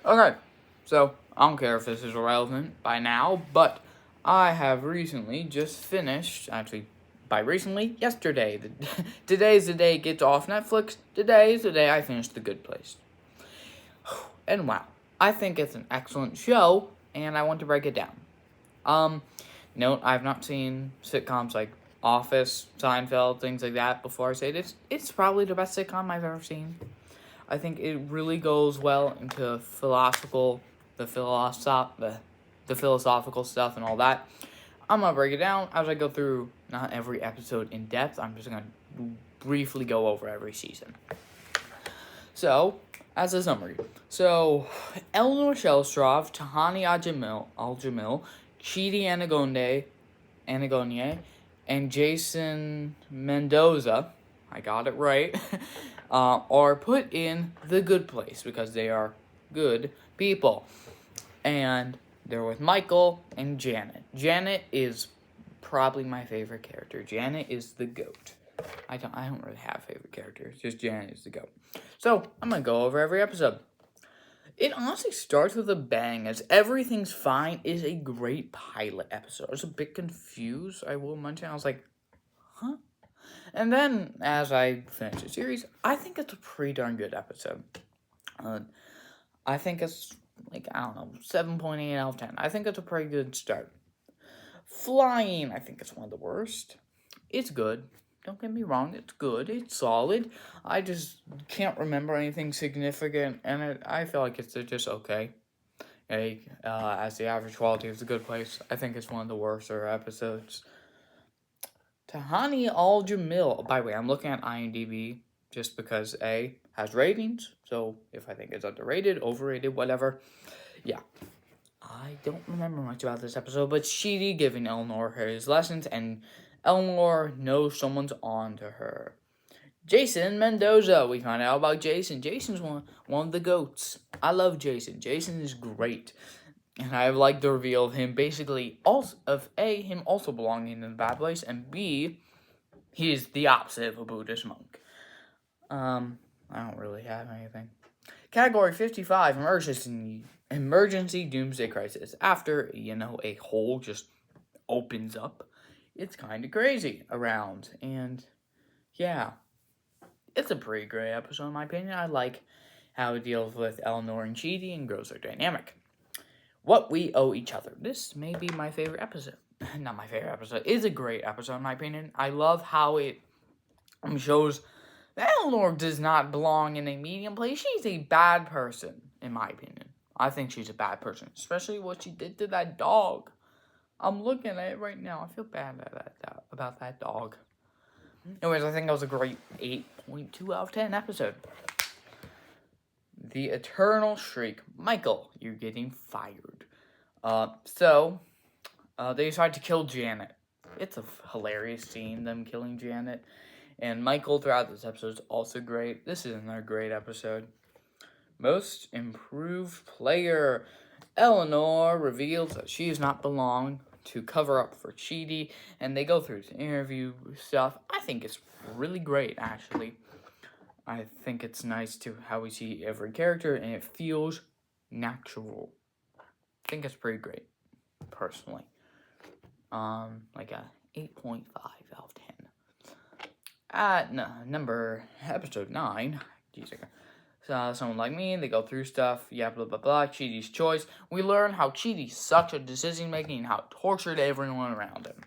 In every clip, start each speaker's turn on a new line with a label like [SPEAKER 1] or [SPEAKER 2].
[SPEAKER 1] Okay, so I don't care if this is relevant by now, but I have recently just finished, actually, by recently, yesterday. Today's the day it gets off Netflix. Today is the day I finished The Good Place. And wow, I think it's an excellent show, and I want to break it down. Note, I've not seen sitcoms like Office, Seinfeld, things like that before I say this. It's probably the best sitcom I've ever seen. I think it really goes well into the philosophical stuff and all that. I'm gonna break it down as I go through not every episode in depth. I'm just gonna briefly go over every season. So, as a summary, Eleanor Shellstrov, Tahani Al-Jamil, Chidi Anagonye, and Jason Mendoza, I got it right, are put in the good place because they are good people. And they're with Michael and Janet. Janet is probably my favorite character. Janet is the GOAT. I don't really have favorite characters. Just Janet is the GOAT. So I'm gonna go over every episode. It honestly starts with a bang, as Everything's Fine is a great pilot episode. I was a bit confused, I will mention. I was like, huh? And then, as I finish the series, I think it's a pretty darn good episode. I think it's, 7.8 out of 10. I think it's a pretty good start. Flying, I think it's one of the worst. It's good. Don't get me wrong, it's good, it's solid. I just can't remember anything significant, and I feel like it's just okay. As the average quality of The Good Place, I think it's one of the worser episodes. Tahani Al-Jamil, by the way, I'm looking at IMDb just because A, has ratings, so if I think it's underrated, overrated, whatever, yeah. I don't remember much about this episode, but Chidi giving Eleanor his lessons, and Eleanor knows someone's on to her. Jason Mendoza, we find out about Jason. Jason's one of the GOATs. I love Jason. Jason is great. And I like the reveal of him basically him also belonging in the bad place, and B, he is the opposite of a Buddhist monk. I don't really have anything. Category 55, emergency doomsday crisis. After, a hole just opens up, it's kind of crazy around. And yeah, it's a pretty great episode in my opinion. I like how it deals with Eleanor and Chidi and grows their dynamic. What We Owe Each Other. This may be my favorite episode. Not my favorite episode. It's a great episode in my opinion. I love how it shows that Eleanor does not belong in a medium place. She's a bad person, in my opinion. I think she's a bad person, especially what she did to that dog. I'm looking at it right now. I feel bad about that dog. Anyways, I think that was a great 8.2 out of 10 episode. The Eternal Shriek. Michael, you're getting fired. They decide to kill Janet. It's a hilarious scene, them killing Janet. And Michael throughout this episode is also great. This is another great episode. Most Improved Player. Eleanor reveals that she does not belong to cover up for Chidi, and they go through the interview stuff. I think it's really great, actually. I think it's nice to how we see every character, and it feels natural. I think it's pretty great, personally. Like a 8.5 out of 10. Episode 9. Someone like me, they go through stuff, blah blah blah, Chidi's choice. We learn how Chidi sucks at decision making and how it tortured everyone around him.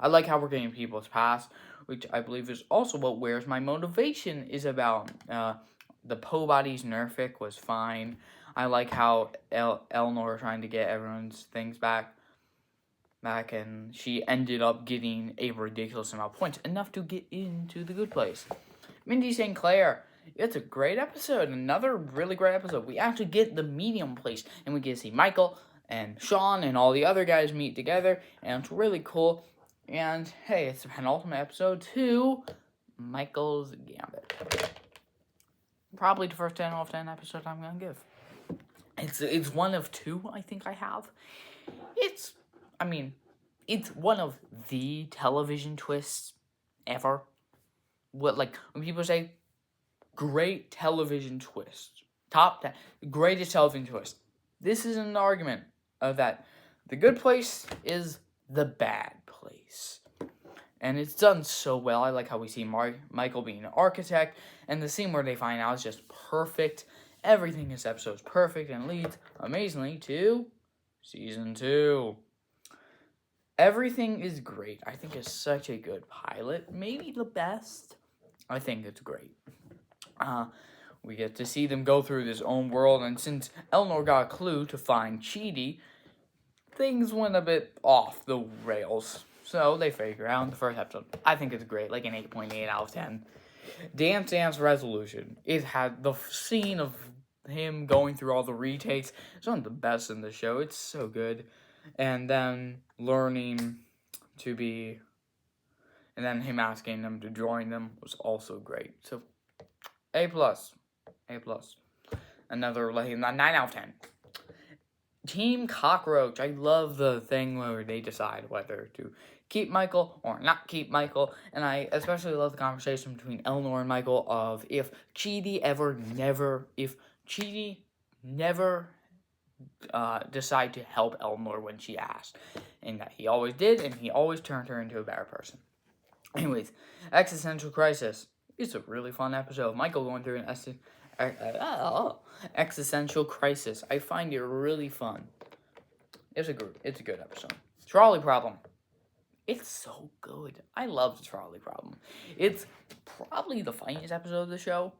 [SPEAKER 1] I like how we're getting people's past, which I believe is also what Where's My Motivation is about. The Pobody's Nerfic was fine. I like how Eleanor trying to get everyone's things back, and she ended up getting a ridiculous amount of points, enough to get into The Good Place. Mindy St. Clair. It's a great episode. Another really great episode. We actually get the medium place, and we get to see Michael and Sean and all the other guys meet together, and it's really cool. And hey, it's the penultimate episode to Michael's Gambit. Probably the first 10 out of 10 episode I'm gonna give. It's one of two I think I have. It's one of the television twists ever. When people say great television twist, Top 10. Greatest television choice. This is an argument of that The Good Place is the bad place. And it's done so well. I like how we see Michael being an architect. And the scene where they find out is just perfect. Everything in this episode is perfect and leads amazingly to season 2. Everything is great. I think it's such a good pilot. Maybe the best. I think it's great. We get to see them go through this own world. And since Eleanor got a clue to find Chidi, things went a bit off the rails. So they figure out in the first episode. I think it's great, like an 8.8 out of 10. Dance Dance Resolution. It had the scene of him going through all the retakes. It's one of the best in the show. It's so good. And then learning to be, and then him asking them to join them was also great. So A+. Another like 9 out of 10. Team Cockroach. I love the thing where they decide whether to keep Michael or not keep Michael. And I especially love the conversation between Eleanor and Michael of if Chidi never decide to help Eleanor when she asked. And that he always did, and he always turned her into a better person. Anyways, Existential Crisis. It's a really fun episode. Michael going through an existential crisis. I find it really fun. It's a good episode. Trolley Problem. It's so good. I love the Trolley Problem. It's probably the funniest episode of the show.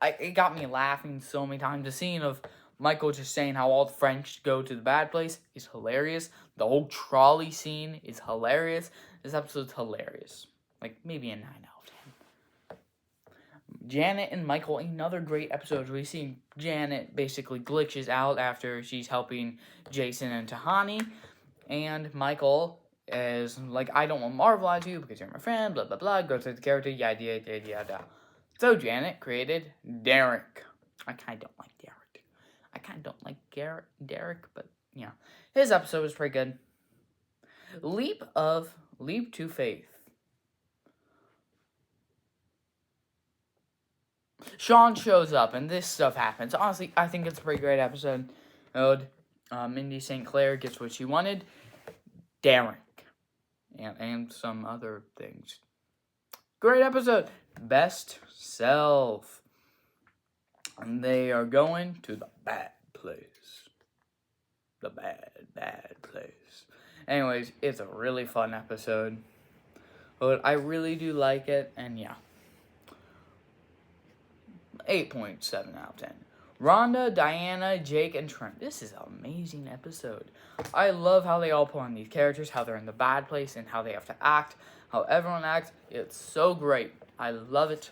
[SPEAKER 1] It got me laughing so many times. The scene of Michael just saying how all the French go to the bad place is hilarious. The whole trolley scene is hilarious. This episode's hilarious. Like, maybe a 9 out of 10. Janet and Michael, another great episode. We see Janet basically glitches out after she's helping Jason and Tahani. And Michael is like, I don't want to marvelize you because you're my friend, blah, blah, blah. Goes through the character, yada, yada, yada. So Janet created Derek. I kind of don't like Derek. But yeah. His episode was pretty good. Leap to Faith. Sean shows up and this stuff happens. Honestly, I think it's a pretty great episode. Mindy St. Clair gets what she wanted. Derek. And some other things. Great episode. Best Self. And they are going to the bad place. The bad place. Anyways, it's a really fun episode. But I really do like it. And yeah. 8.7 out of 10. Rhonda, Diana, Jake, and Trent. This is an amazing episode. I love how they all put on these characters, how they're in the bad place, and how they have to act, how everyone acts. It's so great. I love it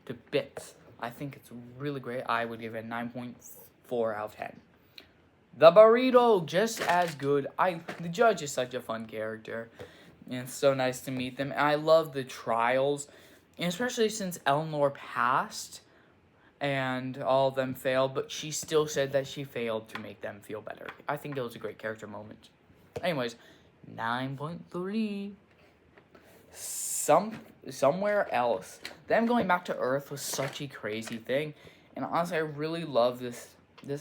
[SPEAKER 1] to bits. I think it's really great. I would give it a 9.4 out of 10. The Burrito, just as good. The judge is such a fun character. And it's so nice to meet them. And I love the trials. And especially since Eleanor passed and all of them failed. But she still said that she failed to make them feel better. I think it was a great character moment. Anyways, 9.3. Somewhere Else. Them going back to Earth was such a crazy thing. And honestly, I really love this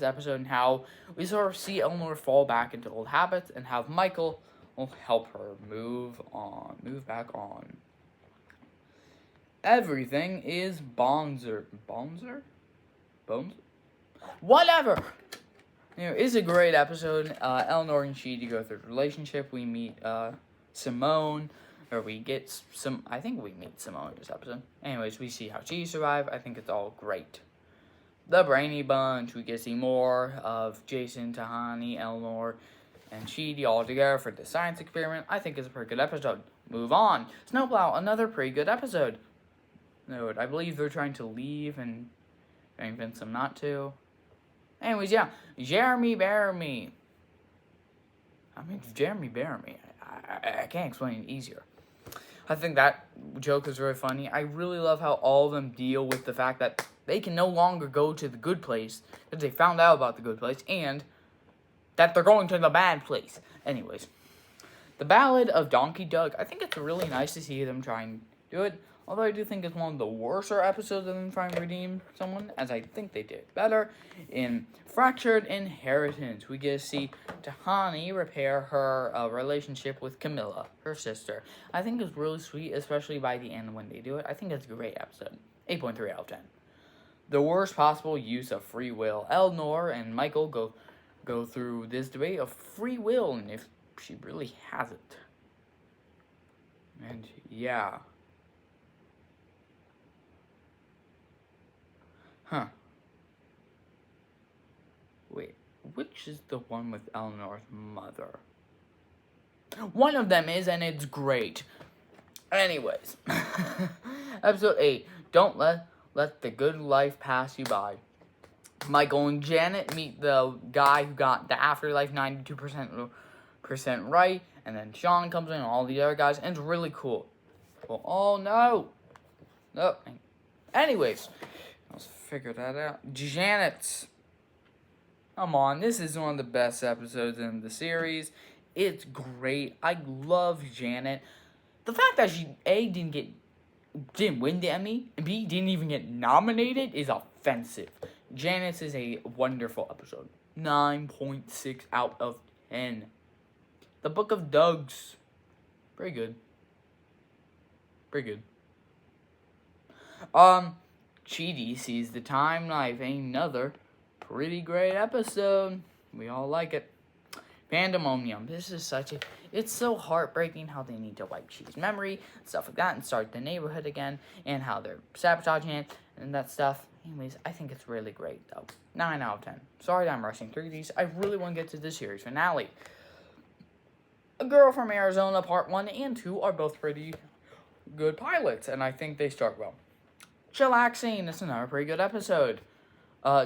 [SPEAKER 1] episode and how we sort of see Eleanor fall back into old habits and how Michael will help her move back on. Everything is Bonzer? Whatever! It's a great episode. Eleanor and Chidi go through the relationship. We meet Simone. Or we get I think we meet Simone in this episode. Anyways, we see how she survived. I think it's all great. The Brainy Bunch. We get to see more of Jason, Tahani, Eleanor, and Chidi all together for the science experiment. I think it's a pretty good episode. Move on. Snowplow. Another pretty good episode. No, I believe they're trying to leave and convince them not to. Anyways, yeah. Jeremy Bearimy. Jeremy Bearimy. I can't explain it easier. I think that joke is very funny. I really love how all of them deal with the fact that they can no longer go to the good place because they found out about the good place and that they're going to the bad place. Anyways, The Ballad of Donkey Doug. I think it's really nice to see them try and do it. Although I do think it's one of the worser episodes of them trying to redeem someone, as I think they did better. In Fractured Inheritance, we get to see Tahani repair her relationship with Camilla, her sister. I think it's really sweet, especially by the end when they do it. I think it's a great episode. 8.3 out of 10. The worst possible use of free will. Eleanor and Michael go through this debate of free will and if she really has it. And yeah. Huh. Wait, which is the one with Eleanor's mother? One of them is, and it's great. Anyways. Episode 8. Don't let the good life pass you by. Michael and Janet meet the guy who got the afterlife 92% right, and then Sean comes in and all the other guys, and it's really cool. Well, oh no! No. Anyways, let's figure that out. Janet. Come on, this is one of the best episodes in the series. It's great. I love Janet. The fact that she didn't win the Emmy, and B, didn't even get nominated is offensive. Janet's is a wonderful episode. 9.6 out of 10. The Book of Doug's. Pretty good. Chidi Sees the Time Knife. Another pretty great episode. We all like it. Pandemonium. This is it's so heartbreaking how they need to wipe Chidi's memory, stuff like that, and start the neighborhood again, and how they're sabotaging it, and that stuff. Anyways, I think it's really great, though. 9 out of 10. Sorry that I'm rushing through these. I really want to get to the series finale. A Girl from Arizona Part 1 and 2 are both pretty good pilots, and I think they start well. Chillaxing. That's another pretty good episode.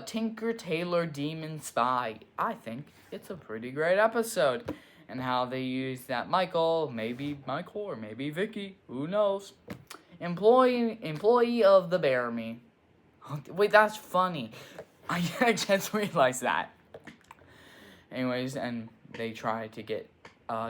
[SPEAKER 1] Tinker Tailor Demon Spy. I think it's a pretty great episode. And how they use that maybe Michael or maybe Vicky, who knows. Employee of the Bear Me. Wait, that's funny. I just realized that. Anyways, and they try to get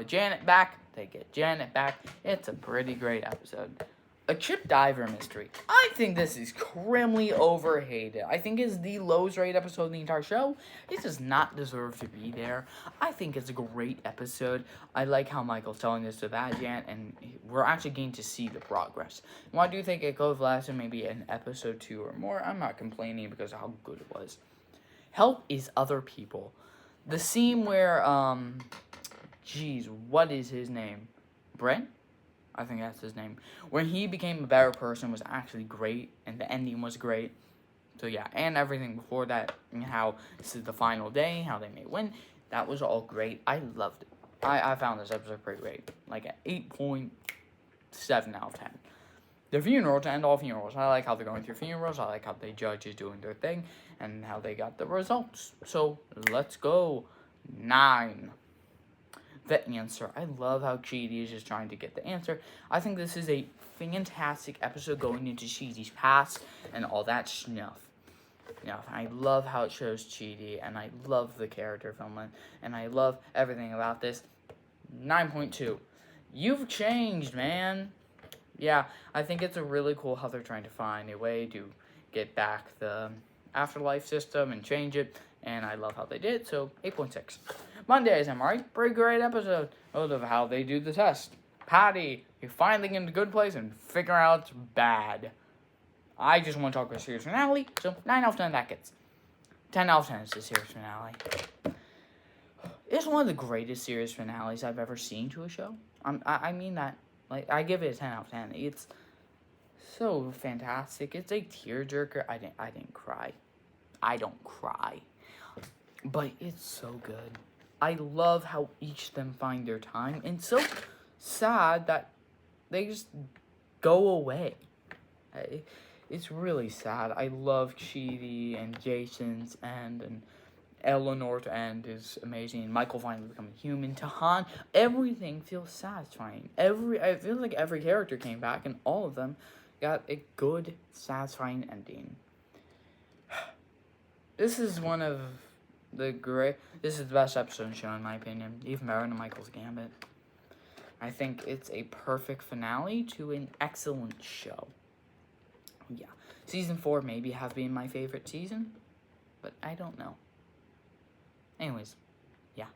[SPEAKER 1] Janet back. They get Janet back. It's a pretty great episode. A Chip Diver Mystery. I think this is criminally overhated. I think it's the lowest rated episode of the entire show. It does not deserve to be there. I think it's a great episode. I like how Michael's telling this to that Jan, and we're actually getting to see the progress. Well, I do think it could have lasted maybe an episode 2 or more. I'm not complaining because of how good it was. Help is Other People. The scene where, what is his name? Brent? I think that's his name. When he became a better person was actually great, and the ending was great. So yeah, and everything before that, and how this is the final day, how they may win, that was all great. I loved it. I found this episode pretty great. Like an 8.7 out of 10. The funeral to end all funerals. I like how they're going through funerals. I like how the judge is doing their thing, and how they got the results. So let's go. 9. The Answer. I love how Chidi is just trying to get the answer. I think this is a fantastic episode going into Chidi's past and all that stuff. Yeah, I love how it shows Chidi, and I love the character development, and I love everything about this. 9.2. You've changed, man. Yeah, I think it's a really cool how they're trying to find a way to get back the afterlife system and change it, and I love how they did, so 8.6. Mondays, am I right? Pretty great episode of how they do the test. Patty, you're finally in a good place and figure out it's bad. I just want to talk about series finale, so 9 out of 10 that gets. 10 out of 10 is the series finale. It's one of the greatest series finales I've ever seen to a show. I mean that. Like, I give it a 10 out of 10. It's so fantastic. It's a tearjerker. I didn't cry. I don't cry. But it's so good. I love how each of them find their time. And so sad that they just go away. It's really sad. I love Chidi and Jason's end, and Eleanor's end is amazing. And Michael finally becoming human. Tahan, everything feels satisfying. I feel like every character came back, and all of them got a good, satisfying ending. This is one of this is the best episode of the show, in my opinion. Even better than Michael's Gambit. I think it's a perfect finale to an excellent show. Yeah. Season 4 maybe have been my favorite season, but I don't know. Anyways, yeah.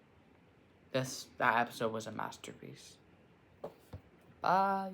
[SPEAKER 1] That episode was a masterpiece. Bye.